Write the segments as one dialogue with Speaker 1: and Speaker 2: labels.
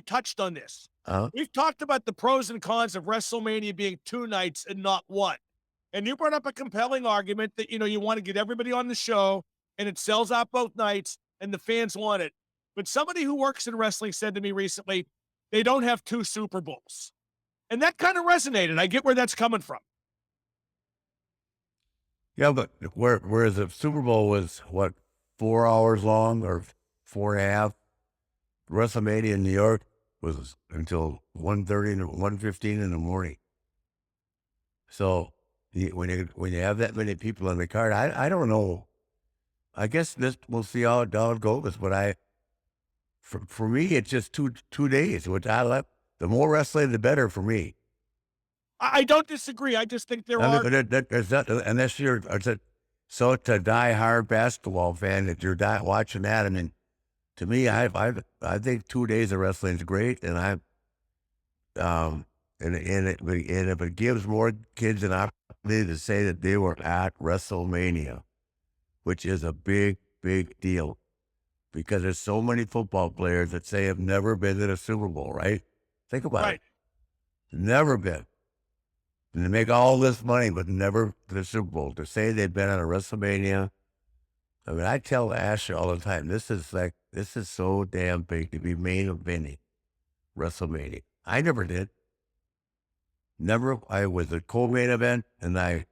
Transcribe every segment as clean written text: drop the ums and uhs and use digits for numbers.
Speaker 1: touched on this.
Speaker 2: Uh,
Speaker 1: We've talked about the pros and cons of WrestleMania being 2 nights and not 1. And you brought up a compelling argument that, you want to get everybody on the show and it sells out both nights and the fans want it. But somebody who works in wrestling said to me recently, they don't have 2 Super Bowls. And that kind of resonated. I get where that's coming from.
Speaker 2: yeah, but whereas the Super Bowl was, what, 4 hours long or 4.5? WrestleMania in New York was until 1:30 and 1:15 in the morning. So when you have that many people on the card, I don't know. I guess we'll see how it goes. But for me, it's just two days, which I love. The more wrestling, the better for me.
Speaker 1: I don't disagree. I just think there
Speaker 2: I mean,
Speaker 1: are.
Speaker 2: but there's not, unless you're so it's a die-hard basketball fan that you're watching that. I mean, to me, I think 2 days of wrestling is great, and and if it gives more kids an opportunity to say that they were at WrestleMania, which is a big deal, because there's so many football players that say have never been to the Super Bowl, right? Think about it.
Speaker 1: Right.
Speaker 2: Never been. And they make all this money, but never to the Super Bowl. To say they've been on a WrestleMania, I mean, I tell Asher all the time, this is so damn big to be main eventing WrestleMania. I never did. Never. I was a co-main event, and I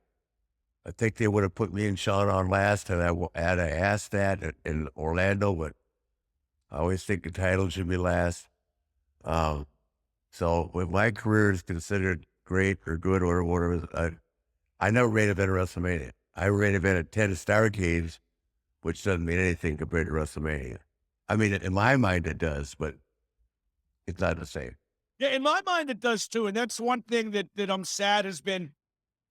Speaker 2: think they would have put me and Sean on last, and I had asked that in Orlando, but I always think the title should be last. So when my career is considered great or good or whatever, I never main event WrestleMania. I main evented 10 Starrcades, which doesn't mean anything compared to WrestleMania. I mean, in my mind it does, but it's not the same.
Speaker 1: Yeah, in my mind it does too. And that's one thing that I'm sad has been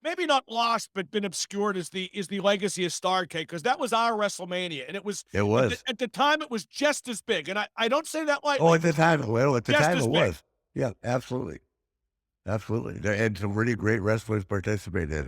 Speaker 1: maybe not lost, but been obscured is the legacy of Starrcade, because that was our WrestleMania. And it was
Speaker 2: It
Speaker 1: at the,
Speaker 2: was.
Speaker 1: at the time it was just as big. And I don't say that
Speaker 2: Oh,
Speaker 1: lightly.
Speaker 2: at the time, well, at the
Speaker 1: Just
Speaker 2: time
Speaker 1: as
Speaker 2: it
Speaker 1: big.
Speaker 2: was. Yeah, absolutely. Absolutely. And some really great wrestlers participated in